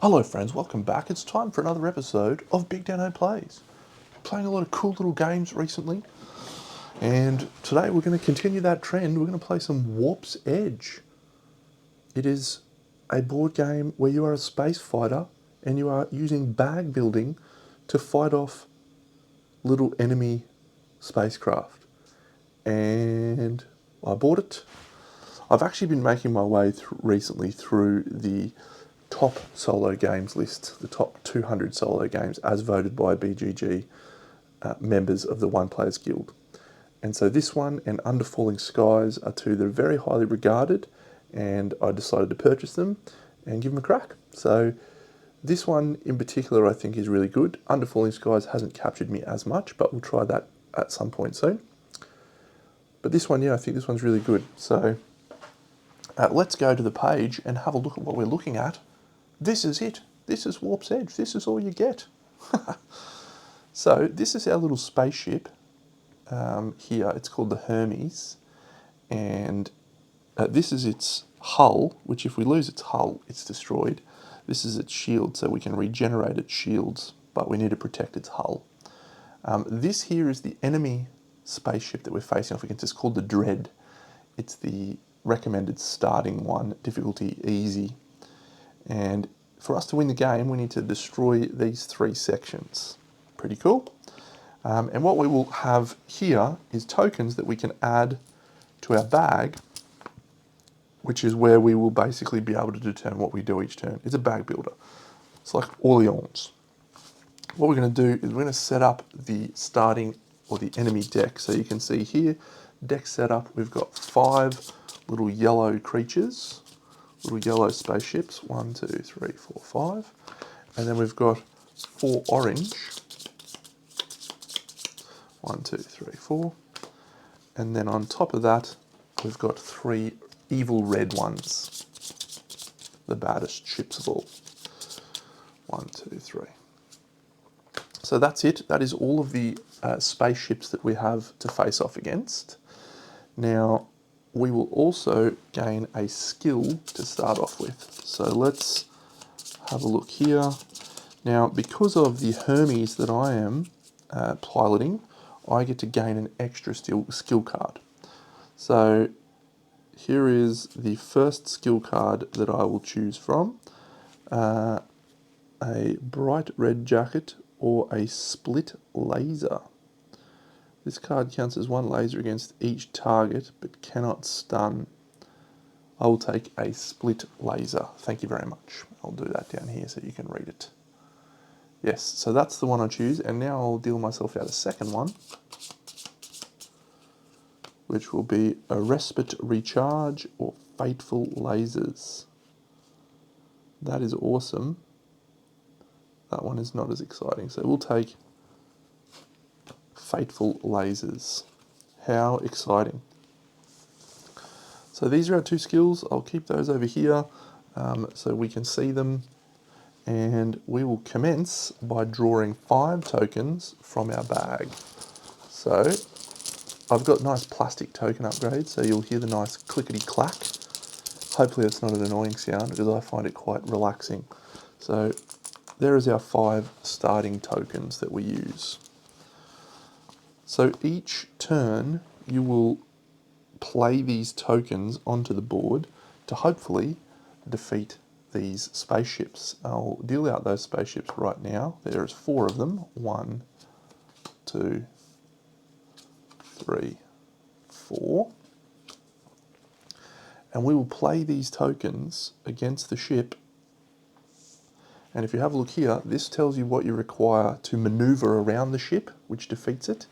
Hello friends, welcome back. It's time for another episode of BigDenoPlays. Playing a lot of cool little games recently, and today we're going to continue that trend. We're going to play some Warp's Edge. It is a board game where you are a space fighter and you are using bag building to fight off little enemy spacecraft. And I bought it. I've actually been making my way recently through the top solo games list, the top 200 solo games as voted by BGG members of the One Players Guild. And so this one and Under Falling Skies are two that are very highly regarded, and I decided to purchase them and give them a crack. So this one in particular I think is really good. Under Falling Skies hasn't captured me as much, but we'll try that at some point soon. But this one, yeah, I think this one's really good. So let's go to the page and have a look at what we're looking at. This is it. This is Warp's Edge. This is all you get. So this is our little spaceship here. It's called the Hermes. And this is its hull, which if we lose its hull, it's destroyed. This is its shield, so we can regenerate its shields, but we need to protect its hull. This here is the enemy spaceship that we're facing off against. It's called the Dread. It's the recommended starting one, difficulty easy. And for us to win the game, we need to destroy these three sections. Pretty cool. And what we will have here is tokens that we can add to our bag, which is where we will basically be able to determine what we do each turn. It's a bag builder. It's like Orleans. What we're going to do is we're going to set up the starting or the enemy deck. So you can see here, deck setup, we've got 5 little yellow creatures, little yellow spaceships, 1, 2, 3, 4, 5. And then we've got 4 orange, 1, 2, 3, 4. And then on top of that, we've got 3 evil red ones, the baddest ships of all. 1, 2, 3. So that's it. That is all of the spaceships that we have to face off against. Now, we will also gain a skill to start off with. So let's have a look here. Now, because of the Hermes that I am piloting, I get to gain an extra skill card. So here is the first skill card that I will choose from. A bright red jacket or a split laser. This card counts as 1 laser against each target, but cannot stun. I will take a split laser. Thank you very much. I'll do that down here so you can read it. Yes, so that's the one I choose, and now I'll deal myself out a second one, which will be a respite recharge or fateful lasers. That is awesome. That one is not as exciting, so we'll take fateful lasers. How exciting. So these are our 2 skills. I'll keep those over here so we can see them. And we will commence by drawing 5 tokens from our bag. So I've got nice plastic token upgrades, so you'll hear the nice clickety clack. Hopefully it's not an annoying sound because I find it quite relaxing. So there is our 5 starting tokens that we use. So each turn you will play these tokens onto the board to hopefully defeat these spaceships. I'll deal out those spaceships right now. There's 4 of them. 1, 2, 3, 4. And we will play these tokens against the ship. And if you have a look here, this tells you what you require to maneuver around the ship, which defeats it.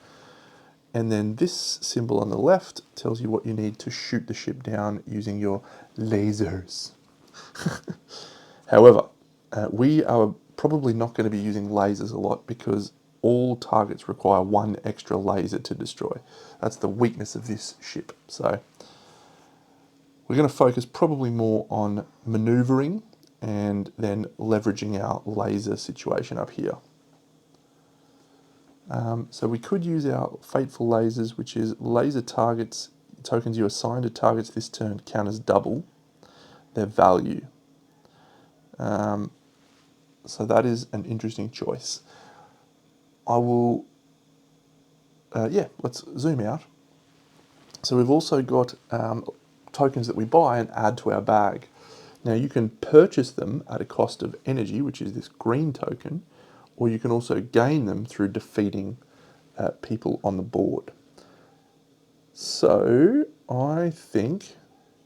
And then this symbol on the left tells you what you need to shoot the ship down using your lasers. However, we are probably not going to be using lasers a lot because all targets require 1 extra laser to destroy. That's the weakness of this ship. So we're going to focus probably more on maneuvering and then leveraging our laser situation up here. So we could use our fateful lasers, which is laser targets, tokens you assign to targets this turn count as double their value. So that is an interesting choice. I will, yeah, let's zoom out. So we've also got tokens that we buy and add to our bag. Now you can purchase them at a cost of energy, which is this green token, or you can also gain them through defeating people on the board. So I think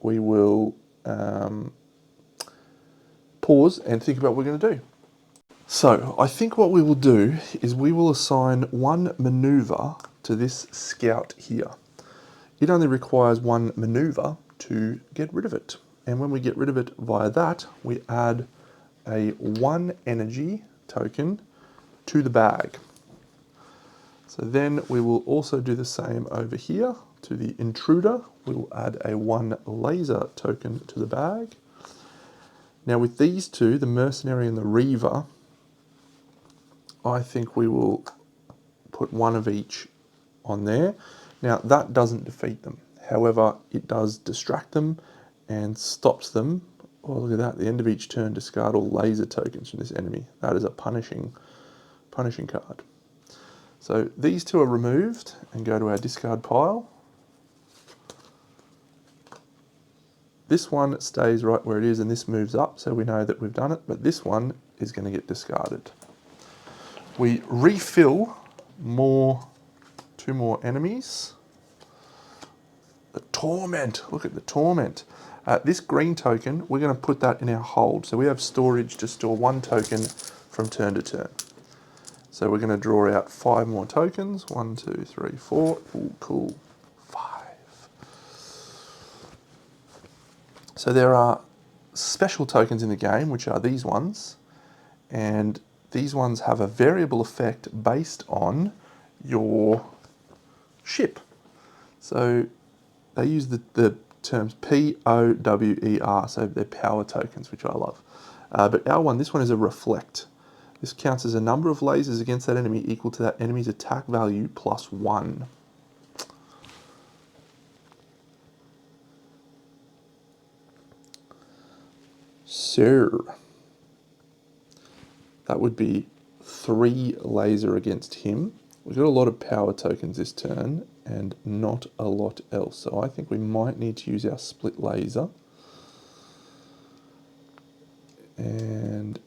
we will pause and think about what we're going to do. So I think what we will do is we will assign one maneuver to this scout here. It only requires one maneuver to get rid of it. And when we get rid of it via that, we add a 1 energy token to the bag. So then we will also do the same over here to the intruder. We will add a 1 laser token to the bag. Now with these two, the mercenary and the reaver, I think we will put one of each on there. Now that doesn't defeat them. However, it does distract them and stops them. Oh, look at that. At the end of each turn, discard all laser tokens from this enemy. That is a punishing card. So these two are removed and go to our discard pile. This one stays right where it is and this moves up, so we know that we've done it, but this one is going to get discarded. We refill two more enemies. The Torment, look at the Torment. This green token, we're going to put that in our hold. So we have storage to store 1 token from turn to turn. So we're going to draw out 5 more tokens. 1, 2, 3, 4. Ooh, cool. 5. So there are special tokens in the game, which are these ones. And these ones have a variable effect based on your ship. So they use the terms POWER, so they're power tokens, which I love. But this one is a reflect. This counts as a number of lasers against that enemy equal to that enemy's attack value plus 1. So that would be 3 laser against him. We've got a lot of power tokens this turn and not a lot else. So I think we might need to use our split laser. And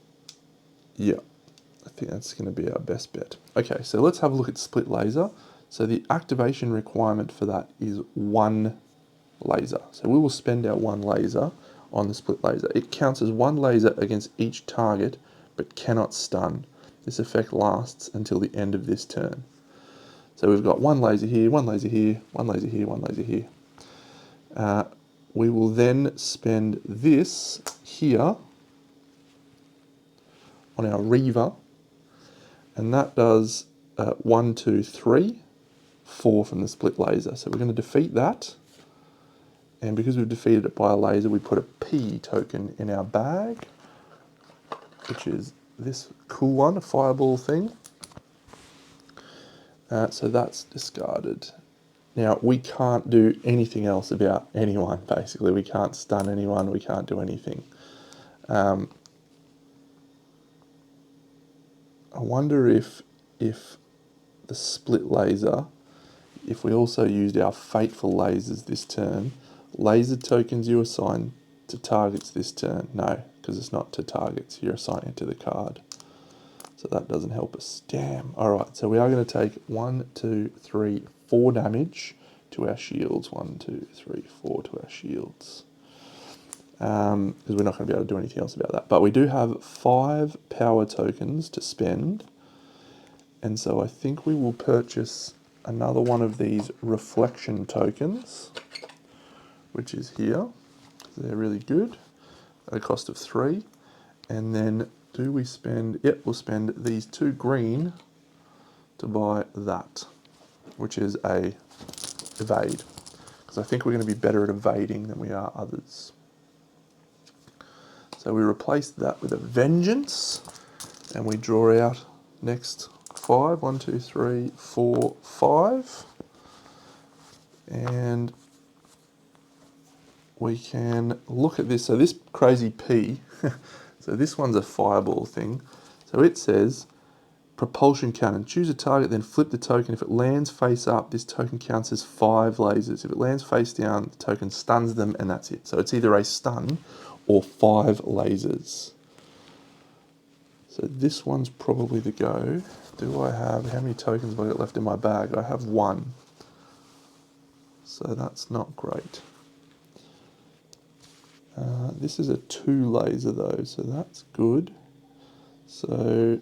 yeah, I think that's going to be our best bet. Okay, so let's have a look at split laser. So the activation requirement for that is 1 laser. So we will spend our 1 laser on the split laser. It counts as 1 laser against each target, but cannot stun. This effect lasts until the end of this turn. So we've got 1 laser here, 1 laser here, 1 laser here, 1 laser here. We will then spend this here on our reaver, and that does 1, 2, 3, 4 from the split laser. So we're going to defeat that, and because we've defeated it by a laser, we put a P token in our bag, which is this cool one, a fireball thing. So that's discarded. Now, we can't do anything else about anyone, basically. We can't stun anyone, we can't do anything. I wonder if the split laser, if we also used our fateful lasers this turn, laser tokens you assign to targets this turn. No, because it's not to targets, you're assigning it to the card. So that doesn't help us. Damn. Alright, so we are going to take 1, 2, 3, 4 damage to our shields. 1, 2, 3, 4 to our shields. Because we're not going to be able to do anything else about that. But we do have 5 power tokens to spend. And so I think we will purchase another one of these reflection tokens, which is here. They're really good at a cost of 3. And then do we spend, yep, we'll spend these 2 green to buy that, which is a evade. Because I think we're going to be better at evading than we are others. So we replace that with a vengeance, and we draw out next 5. 1, 2, 3, 4, 5. And we can look at this. So this crazy P So this one's a fireball thing. So it says, propulsion cannon. Choose a target, then flip the token. If it lands face up, this token counts as 5 lasers. If it lands face down, the token stuns them, and that's it. So it's either a stun or 5 lasers. So this one's probably the go. Do I have, how many tokens have I got left in my bag? I have 1. So that's not great. This is a 2 laser though, so that's good. So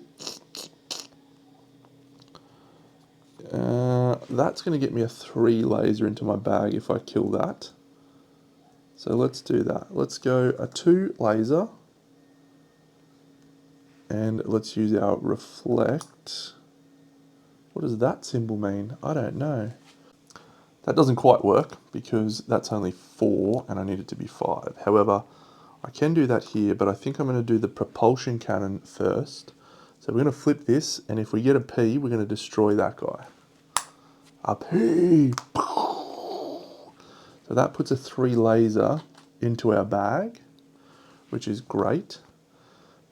that's going to get me a 3 laser into my bag if I kill that. So let's do that. Let's go a 2 laser. And let's use our reflect. What does that symbol mean? I don't know. That doesn't quite work because that's only 4 and I need it to be 5. However, I can do that here, but I think I'm going to do the propulsion cannon first. So we're going to flip this, and if we get a P, we're going to destroy that guy. A P! So that puts a 3 laser into our bag, which is great.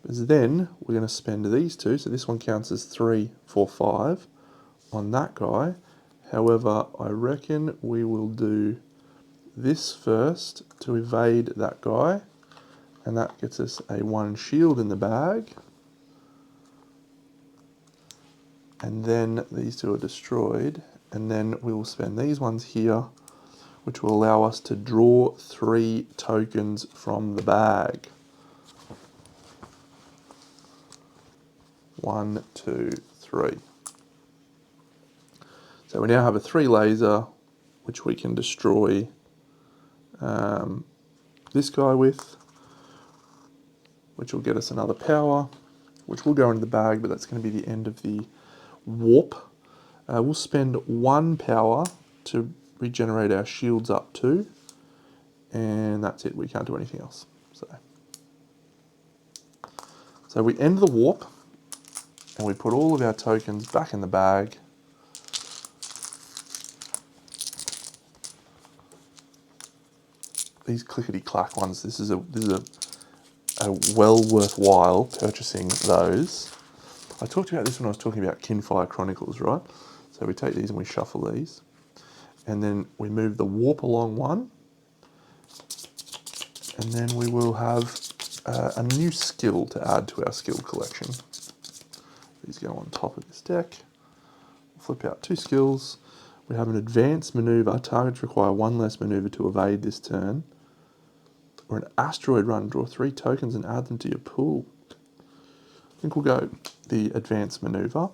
Because then we're going to spend these 2, so this one counts as 3, 4, 5 on that guy. However, I reckon we will do this first to evade that guy, and that gets us a 1 shield in the bag. And then these 2 are destroyed, and then we will spend these ones here, which will allow us to draw 3 tokens from the bag. 1, 2, 3. So we now have a 3 laser, which we can destroy this guy with, which will get us another power, which will go into the bag, but that's going to be the end of the warp. We'll spend 1 power to regenerate our shields up to, and that's it. We can't do anything else. So we end the warp, and we put all of our tokens back in the bag. These clickety-clack ones, this is a well worthwhile purchasing those. I talked about this when I was talking about Kinfire Chronicles, right? So we take these and we shuffle these, and then we move the warp along 1, and then we will have a new skill to add to our skill collection. These go on top of this deck. We'll flip out 2 skills. We have an advanced maneuver. Targets require 1 less maneuver to evade this turn. Or an asteroid run. Draw 3 tokens and add them to your pool. I think we'll go the advanced maneuver.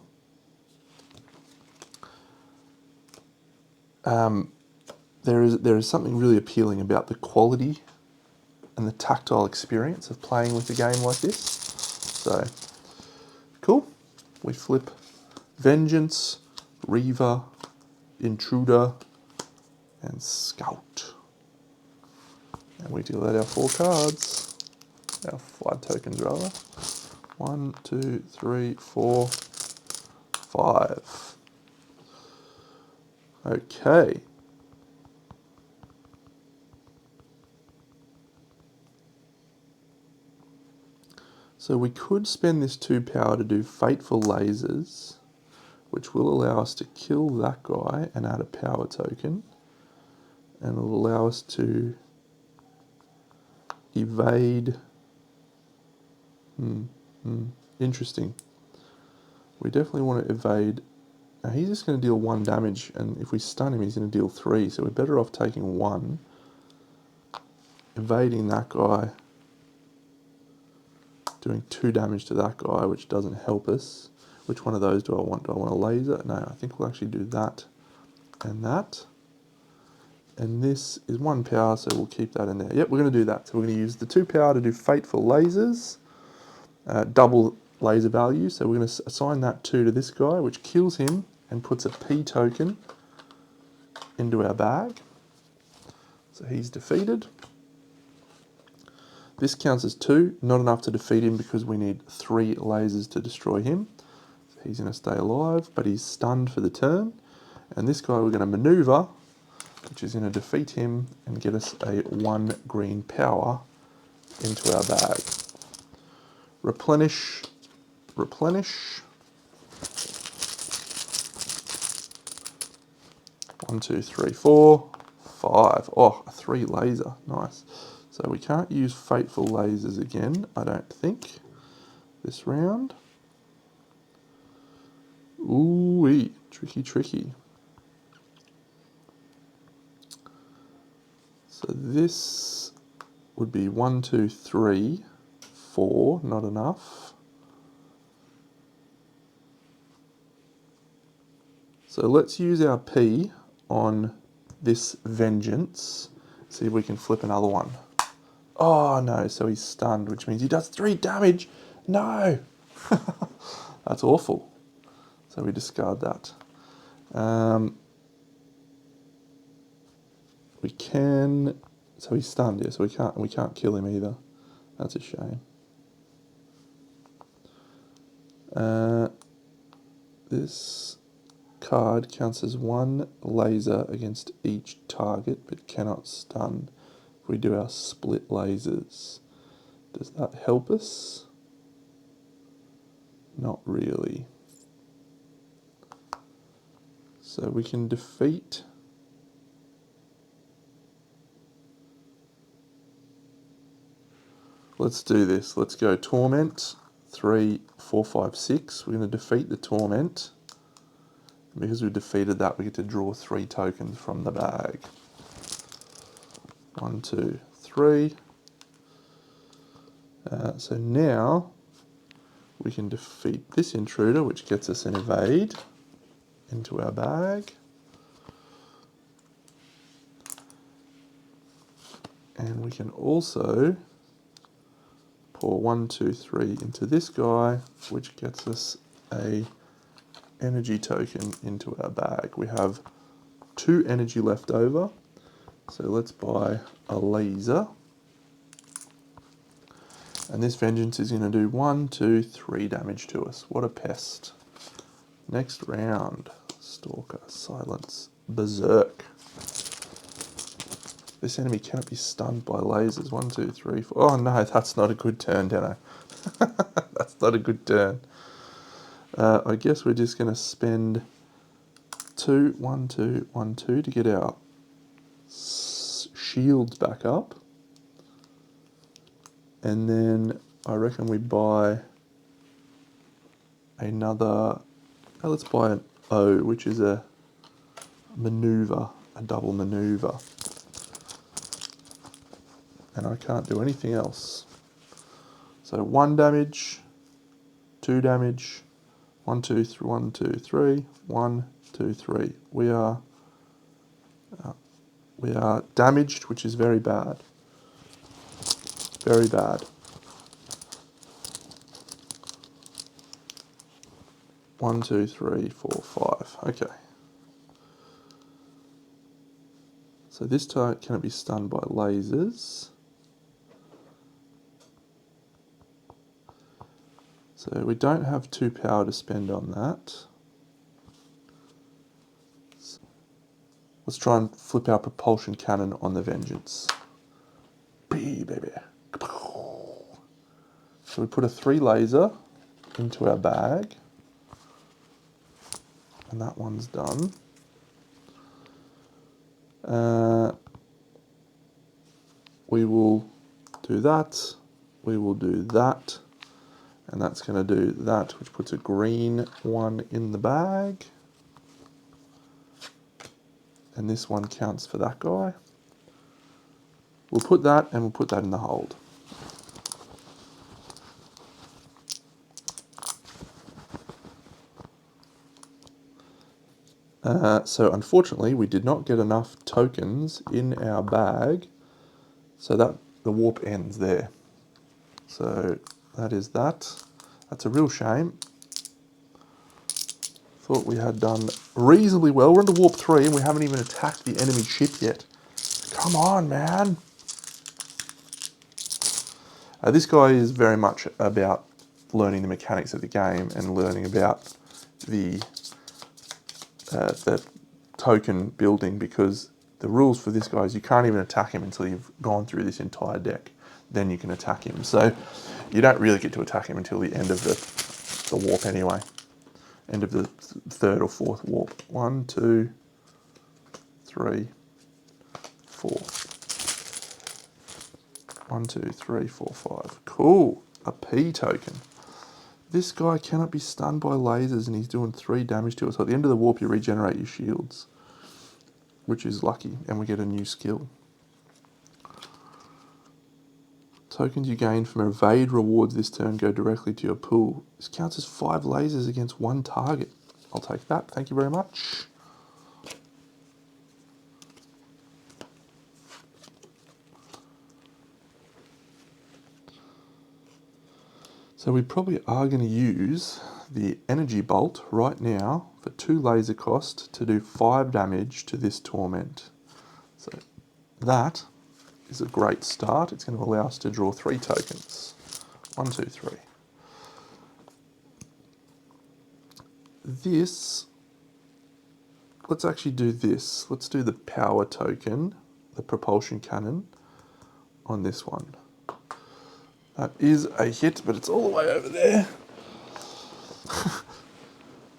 There is something really appealing about the quality and the tactile experience of playing with a game like this. So, cool. We flip Vengeance, Reaver, Intruder, and Scout. And we deal out our 4 cards. Our 5 tokens rather. 1, 2, 3, 4, 5. Okay. So we could spend this 2 power to do Fateful Lasers, which will allow us to kill that guy and add a power token. And it'll allow us to evade. Interesting. We definitely want to evade. Now he's just going to deal 1 damage, and if we stun him, he's going to deal 3. So we're better off taking 1, evading that guy, doing 2 damage to that guy, which doesn't help us. Which one of those do I want? Do I want a laser? No, I think we'll actually do that and that. And this is 1 power, so we'll keep that in there. Yep, we're going to do that. So we're going to use the 2 power to do Fateful Lasers, double laser value. So we're going to assign that 2 to this guy, which kills him and puts a P token into our bag. So he's defeated. This counts as 2, not enough to defeat him because we need 3 lasers to destroy him. So he's going to stay alive, but he's stunned for the turn. And this guy we're going to maneuver, which is going to defeat him and get us a 1 green power into our bag. replenish, replenish. 1, 2, 3, 4, 5. Oh, a 3 laser. Nice. So we can't use fateful lasers again, I don't think, this round. Ooh-wee. Tricky, tricky. So this would be 1, 2, 3, 4. Not enough. So let's use our P on this Vengeance. See if we can flip another one. Oh no, so he's stunned, which means he does 3 damage. No! That's awful. So we discard that. We can, so he's stunned, yeah, so we can't kill him either. That's a shame. This card counts as 1 laser against each target, but cannot stun if we do our split lasers. Does that help us? Not really. So we can defeat let's do this. Let's go Torment. 3, 4, 5, 6. We're going to defeat the Torment. Because we defeated that, we get to draw 3 tokens from the bag. 1, 2, 3. So now we can defeat this intruder, which gets us an evade into our bag. And we can also pour 1, 2, 3 into this guy, which gets us a energy token into our bag. We have 2 energy left over, so let's buy a laser. And this Vengeance is going to do 1, 2, 3 damage to us. What a pest. Next round, Stalker, Silence, Berserk. This enemy cannot be stunned by lasers. 1, 2, 3, 4. Oh no, that's not a good turn, Deno. That's not a good turn. I guess we're just going to spend 2, 1, 2, 1, 2 to get our shields back up. And then I reckon we buy another, let's buy an O, which is a maneuver, a double maneuver. And I can't do anything else. So 1 damage, 2 damage, 1, 2, 3, 1, 2, 3, 1, 2, 3. We are damaged, which is very bad. Very bad. 1, 2, 3, 4, 5. Okay. So this target cannot be stunned by lasers. So we don't have 2 power to spend on that. Let's try and flip our propulsion cannon on the Vengeance. Baby. So we put a 3 laser into our bag. And that one's done. We will do that. We will do that. And that's going to do that, which puts a green one in the bag. And this one counts for that guy. We'll put that and we'll put that in the hold. So unfortunately, we did not get enough tokens in our bag, so that the warp ends there. So that is that. That's a real shame. Thought we had done reasonably well. We're into warp 3 and we haven't even attacked the enemy ship yet. Come on, man. This guy is very much about learning the mechanics of the game and learning about the token building, because the rules for this guy is you can't even attack him until you've gone through this entire deck. Then you can attack him. So You don't really get to attack him until the end of the warp anyway. End of the third or fourth warp. 1, 2, 3, 4. 1, 2, 3, 4, 5. Cool. A P token. This guy cannot be stunned by lasers and he's doing 3 damage to us. So at the end of the warp you regenerate your shields, which is lucky, and we get a new skill. Tokens you gain from evade rewards this turn go directly to your pool. This counts as 5 lasers against 1 target. I'll take that, thank you very much. So we probably are going to use the energy bolt right now for 2 laser cost to do 5 damage to this torment. So that is a great start. It's going to allow us to draw 3 tokens. 1, 2, 3. This, let's actually do this. Let's do the power token, the propulsion cannon, on this one. That is a hit, but it's all the way over there.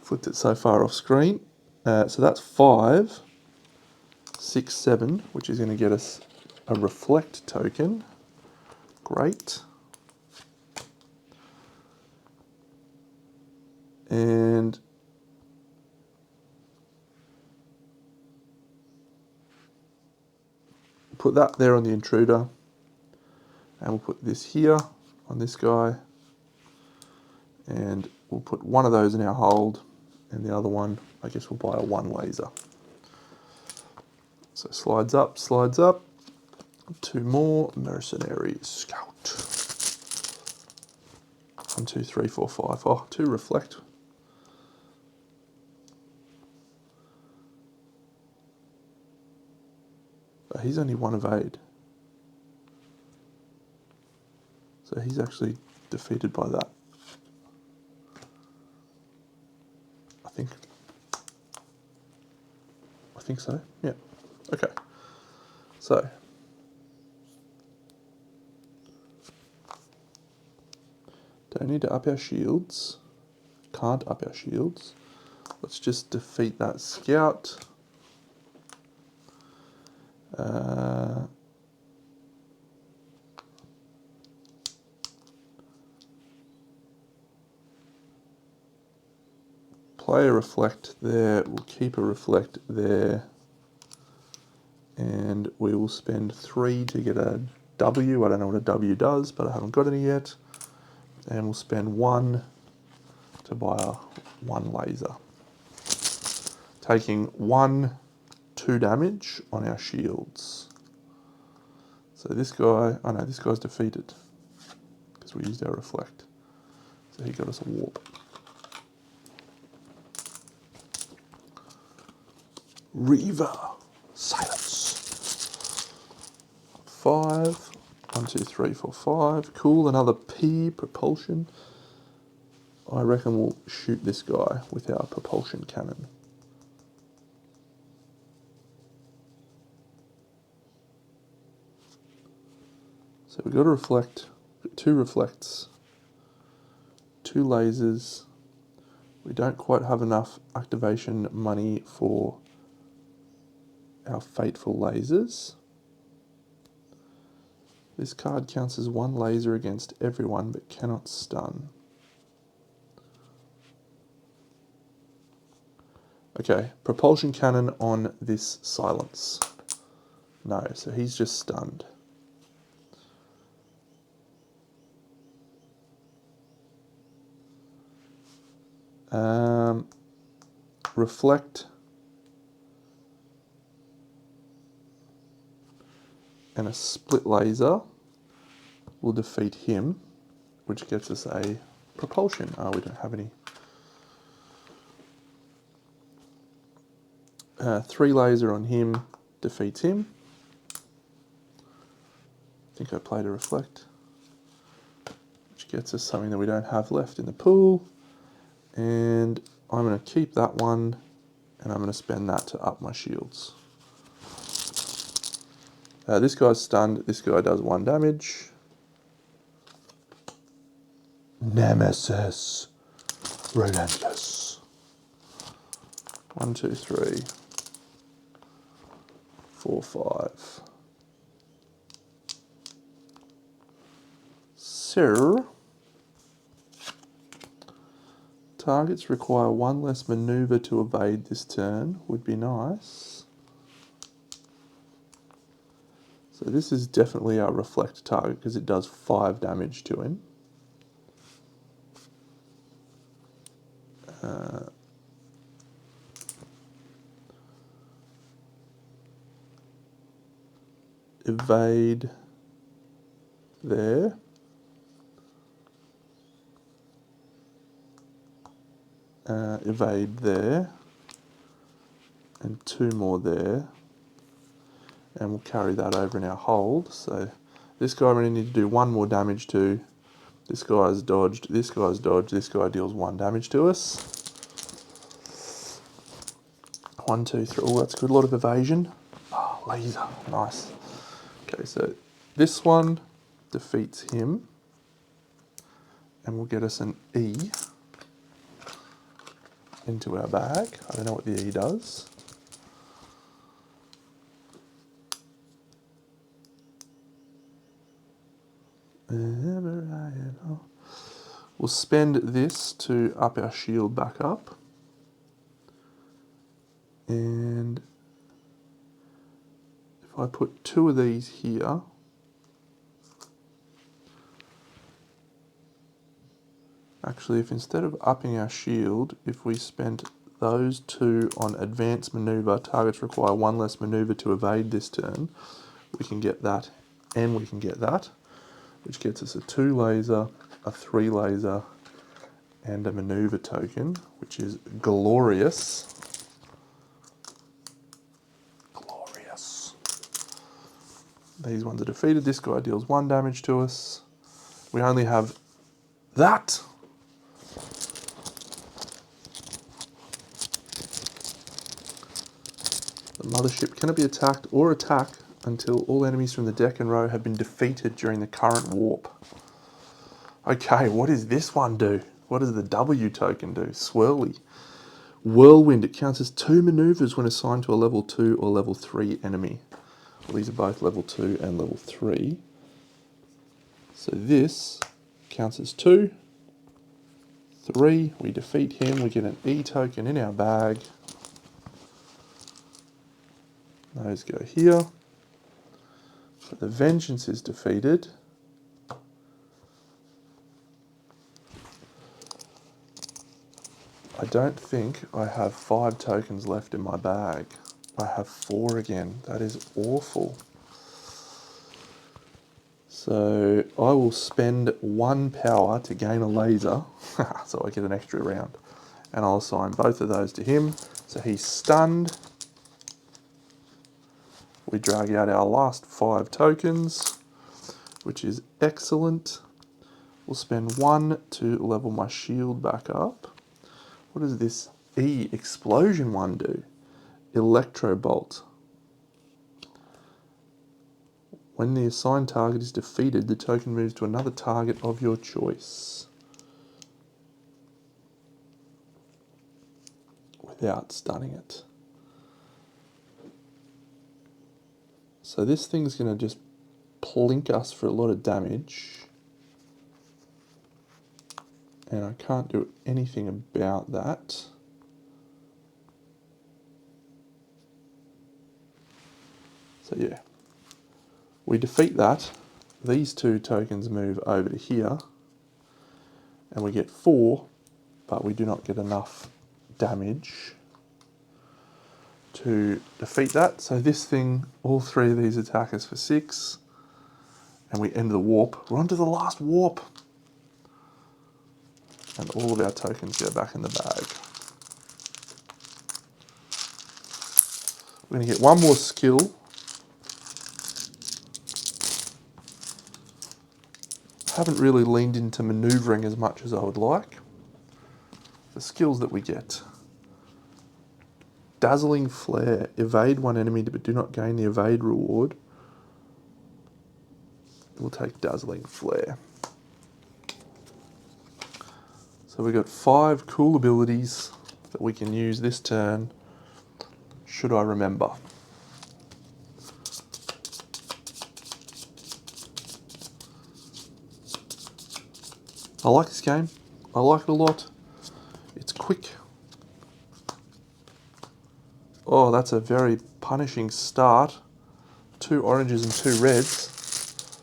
Flipped it so far off screen. So that's 5, 6, 7, which is going to get us a reflect token. Great. And put that there on the intruder. And we'll put this here on this guy. And we'll put one of those in our hold. And the other one, I guess we'll buy a 1 laser. So slides up, slides up. 2 more. Mercenary Scout. 1, 2, 3, 4, 5. Oh, 2 reflect. But he's only 1 evade. So he's actually defeated by that. I think so, yeah. Okay. So don't need to up our shields. Can't up our shields. Let's just defeat that scout. Play a reflect there, we'll keep a reflect there, and we will spend 3 to get a W. I don't know what a W does, but I haven't got any yet. And we'll spend 1 to buy a 1 laser. Taking 1, 2 damage on our shields. So this guy, oh no, this guy's defeated because we used our reflect. So he got us a warp. Reaver, silence. 5, 1, 2, 3, 4, 5. Cool, another P, propulsion. I reckon we'll shoot this guy with our propulsion cannon. So we've got a reflect, 2 reflects, 2 lasers. We don't quite have enough activation money for our fateful lasers. This card counts as 1 laser against everyone but cannot stun. Okay, propulsion cannon on this silence. No, so he's just stunned. Reflect and a split laser will defeat him, which gets us a propulsion. Oh, we don't have any. 3 laser on him defeats him. I think I played a reflect, which gets us something that we don't have left in the pool. And I'm going to keep that one, and I'm going to spend that to up my shields. This guy's stunned. This guy does 1 damage. Nemesis. Relentless. 1, 2, 3, 4, 5. Sir. Targets require 1 less maneuver to evade this turn. Would be nice. So this is definitely our reflect target because it does 5 damage to him. Evade there. Evade there. And 2 more there. And we'll carry that over in our hold. So this guy we only need to do 1 more damage to. This guy's dodged, this guy's dodged, this guy deals 1 damage to us. 1, 2, 3. Oh, that's good. A lot of evasion. Oh, laser. Nice. Okay, so this one defeats him. And will get us an E into our bag. I don't know what the E does. We'll spend this to up our shield back up. And if I put 2 of these here, actually if instead of upping our shield, if we spent those 2 on advanced maneuver, targets require 1 less maneuver to evade this turn, we can get that and we can get that, which gets us a 2 laser, a 3 laser, and a maneuver token, which is glorious. Glorious. These ones are defeated. This guy deals 1 damage to us. We only have that. The mothership cannot be attacked or attack until all enemies from the deck and row have been defeated during the current warp. Okay, what does this one do? What does the W token do? Swirly. Whirlwind. It counts as 2 maneuvers when assigned to a level 2 or level 3 enemy. Well, these are both level 2 and level 3. So this counts as 2. 3. We defeat him. We get an E token in our bag. Those go here. So the Vengeance is defeated. I don't think I have 5 tokens left in my bag. I have 4 again. That is awful. So I will spend 1 power to gain a laser, so I get an extra round. And I'll assign both of those to him. So he's stunned. We drag out our last 5 tokens, which is excellent. We'll spend 1 to level my shield back up. What does this E explosion one do? Electro Bolt. When the assigned target is defeated, the token moves to another target of your choice without stunning it. So this thing's going to just plink us for a lot of damage. And I can't do anything about that. So yeah, we defeat that. These 2 tokens move over to here. And we get 4, but we do not get enough damage to defeat that. So this thing, all 3 of these attack us for 6. And we end the warp. We're on to the last warp. And all of our tokens go back in the bag. We're going to get 1 more skill. Haven't really leaned into manoeuvring as much as I would like. The skills that we get. Dazzling Flare. Evade 1 enemy but do not gain the evade reward. We'll take Dazzling Flare. So we've got 5 cool abilities that we can use this turn, should I remember. I like this game. I like it a lot. It's quick. Oh, that's a very punishing start. 2 oranges and 2 reds.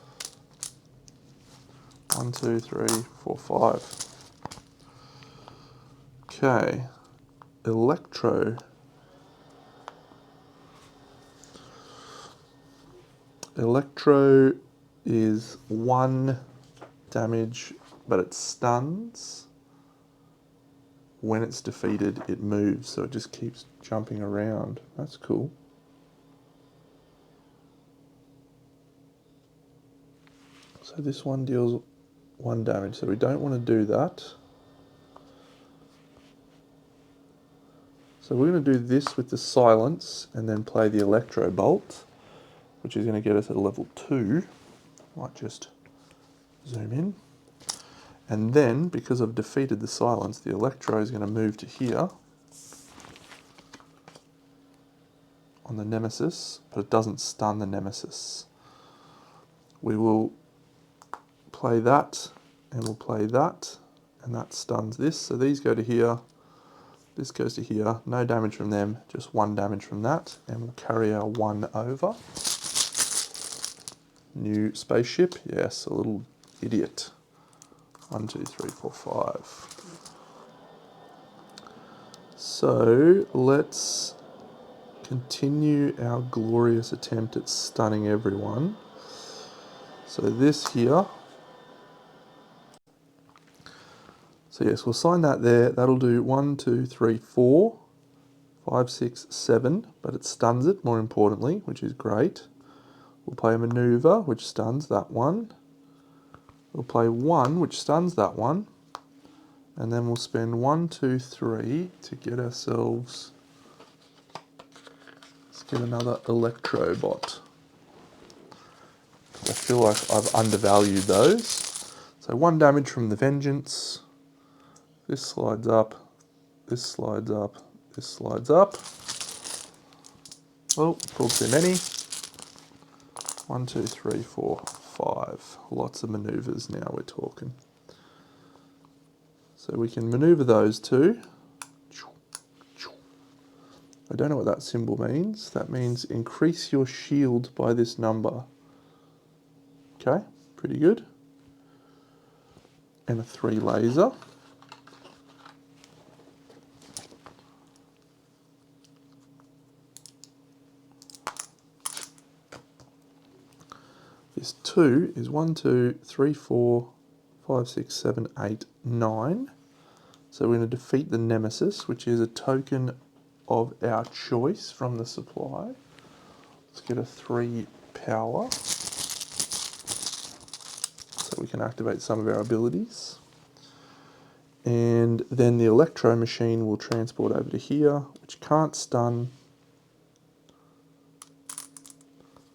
1, 2, 3, 4, 5. Okay. Electro. Electro is 1 damage, but it stuns. When it's defeated, it moves, so it just keeps jumping around. That's cool. So this one deals 1 damage, so we don't want to do that. So we're going to do this with the silence and then play the Electro Bolt, which is going to get us at a level 2. Might just zoom in. And then, because I've defeated the silence, the Electro is going to move to here on the Nemesis, but it doesn't stun the Nemesis. We will play that, and we'll play that, and that stuns this. So these go to here, this goes to here, no damage from them, just 1 damage from that, and we'll carry our 1 over. New spaceship, yes, a little idiot. 1, 2, 3, 4, 5. So let's continue our glorious attempt at stunning everyone. So this here. So yes, we'll sign that there. That'll do 1, 2, 3, 4, 5, 6, 7, but it stuns it more importantly, which is great. We'll play a maneuver, which stuns that one. We'll play 1, which stuns that one. And then we'll spend 1, 2, 3 to get ourselves, let's get another Electro Bot. I feel like I've undervalued those. So 1 damage from the Vengeance. This slides up, this slides up, this slides up. Oh, pulled too many. 1, 2, 3, 4, 5. Lots of maneuvers now we're talking. So we can maneuver those 2. I don't know what that symbol means. That means increase your shield by this number. Okay, pretty good. And a 3 laser. This 2 is 1, 2, 3, 4, 5, 6, 7, 8, 9. So we're going to defeat the Nemesis, which is a token of our choice from the supply. Let's get a 3 power. So we can activate some of our abilities. And then the Electro Machine will transport over to here, which can't stun.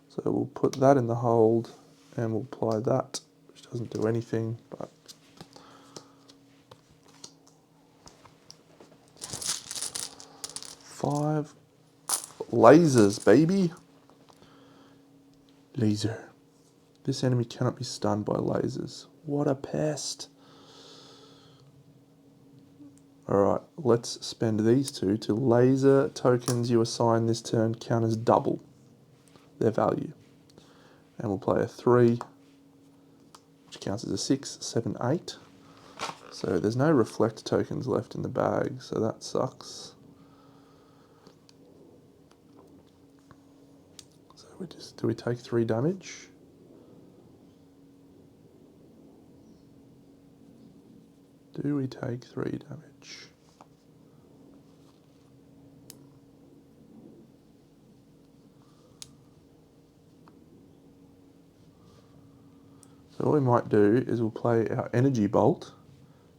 So we'll put that in the hold and we'll apply that, which doesn't do anything, but 5 lasers, baby. Laser. This enemy cannot be stunned by lasers. What a pest. Alright, let's spend these 2 to laser tokens you assign this turn count as double their value. And we'll play a 3, which counts as a 6, 7, 8. So there's no reflect tokens left in the bag, so that sucks. So do we take 3 damage? Do we take 3 damage? So what we might do is we'll play our Energy Bolt,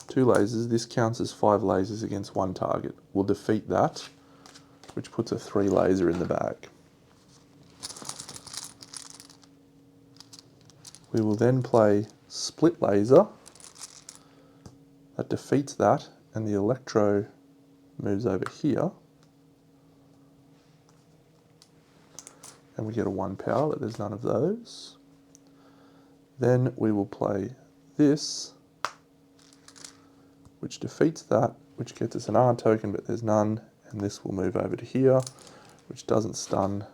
2 lasers. This counts as 5 lasers against 1 target. We'll defeat that, which puts a 3 laser in the bag. We will then play Split Laser, That defeats that, and the electro moves over here. And we get a 1 power, but there's none of those. Then we will play this, which defeats that, which gets us an R token, but there's none. And this will move over to here, which doesn't stun.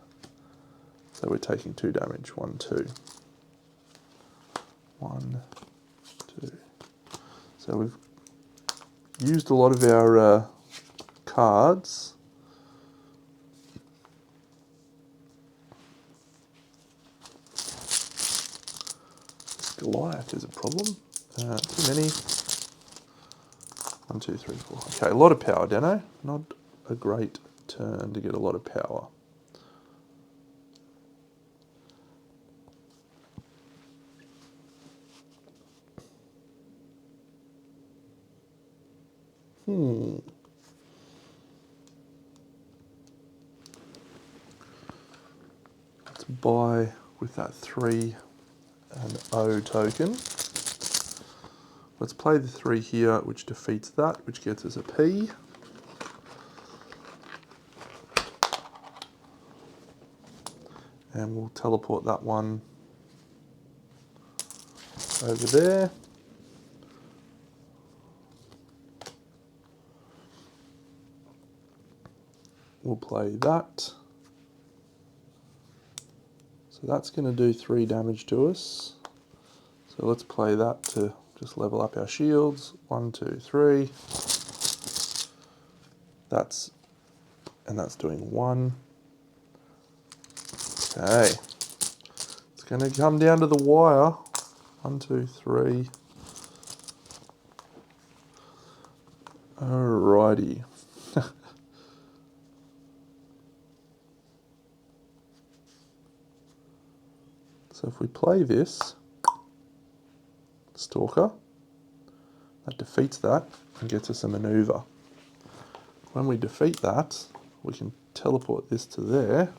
So we're taking 2 damage. 1, 2. 1, 2. So we've used a lot of our cards. Goliath is a problem. Too many. 1, 2, 3, 4. Okay, a lot of power, Deno. Not a great turn to get a lot of power. Let's buy with that 3 an O token. Let's play the 3 here, which defeats that, which gets us a P. And we'll teleport that one over there. We'll play that. So that's going to do 3 damage to us. So let's play that to just level up our shields. 1, 2, 3. That's doing 1. Okay. It's going to come down to the wire. 1, 2, 3. Alrighty. So if we play this, Stalker, that defeats that and gets us a maneuver. When we defeat that, we can teleport this to there,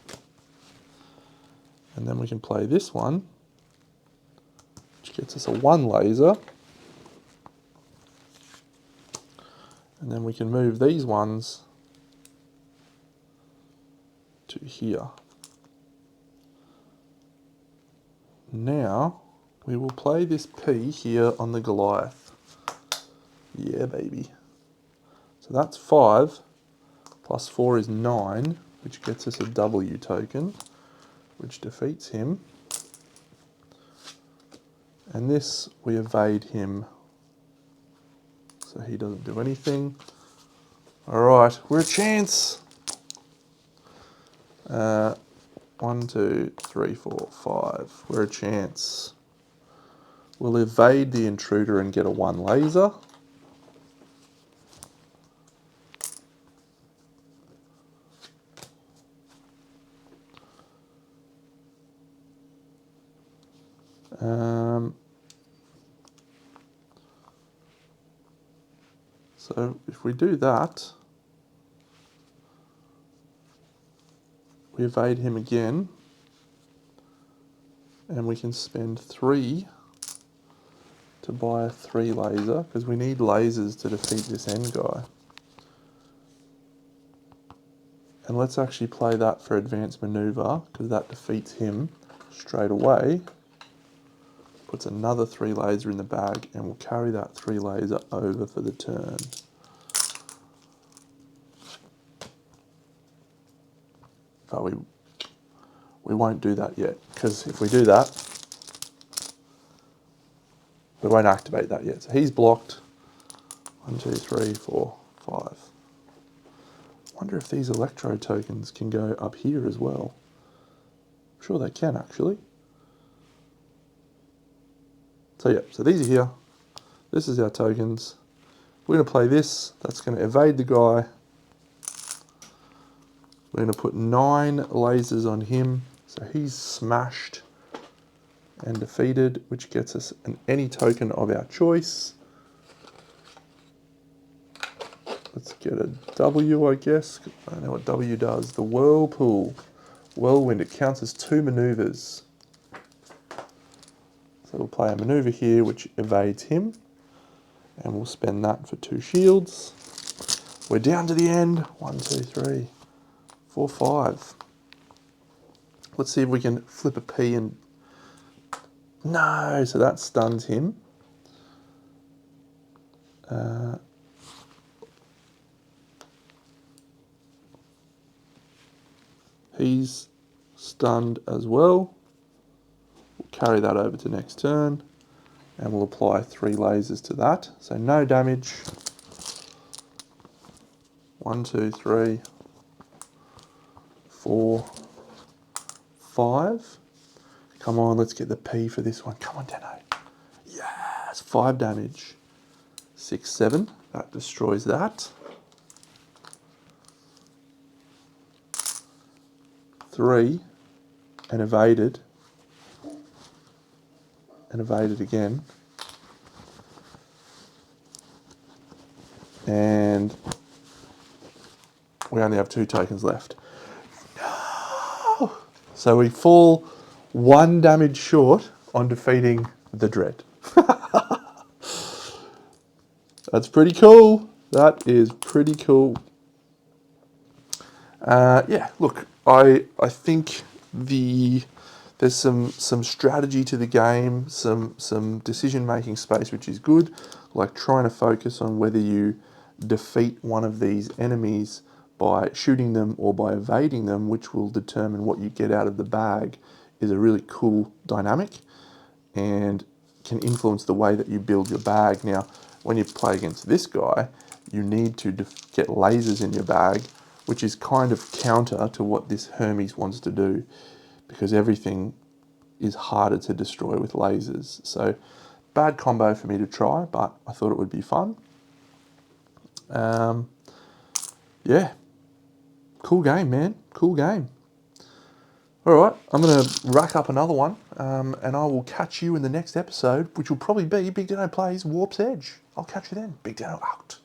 and then we can play this one, which gets us a 1 laser, and then we can move these ones to here. Now, we will play this P here on the Goliath. Yeah, baby. So that's 5, plus 4 is 9, which gets us a W token, which defeats him. And this, we evade him, so he doesn't do anything. Alright, we're a chance. 1, 2, 3, 4, 5. We're a chance. We'll evade the intruder and get a 1 laser. So if we do that, we evade him again, and we can spend 3 to buy a 3 laser, because we need lasers to defeat this end guy. And let's actually play that for advanced maneuver, because that defeats him straight away. Puts another 3 laser in the bag, and we'll carry that 3 laser over for the turn. But we won't do that yet, because if we do that, we won't activate that yet. So he's blocked. 1, 2, 3, 4, 5. Wonder if these electro tokens can go up here as well. I'm sure they can, actually. So yeah, so these are here. This is our tokens. We're going to play this. That's going to evade the guy. We're going to put 9 lasers on him. So he's smashed and defeated, which gets us any token of our choice. Let's get a W, I guess. I don't know what W does. The Whirlpool. Whirlwind, it counts as 2 maneuvers. So we'll play a maneuver here, which evades him. And we'll spend that for 2 shields. We're down to the end. 1, 2, 3, 4, 5. Let's see if we can flip a P and... No, so that stuns him. He's stunned as well. We'll carry that over to next turn. And we'll apply 3 lasers to that. So no damage. 1, 2, 3, 4, 5. Come on, let's get the P for this one. Come on, Deno. Yes, 5 damage. 6, 7. That destroys that. 3. And evaded. And evaded again. And we only have 2 tokens left. No! So we fall 1 damage short on defeating the Dread. That's pretty cool. That is pretty cool. Yeah, look, I think there's some strategy to the game, some decision-making space, which is good, like trying to focus on whether you defeat one of these enemies by shooting them or by evading them, which will determine what you get out of the bag, is a really cool dynamic and can influence the way that you build your bag. Now, when you play against this guy, you need to get lasers in your bag, which is kind of counter to what this Hermes wants to do, because everything is harder to destroy with lasers. So, bad combo for me to try, but I thought it would be fun. Yeah, cool game, man. Cool game. All right, I'm going to rack up another one, and I will catch you in the next episode, which will probably be BigDenoPlays Warp's Edge. I'll catch you then. BigDeno out.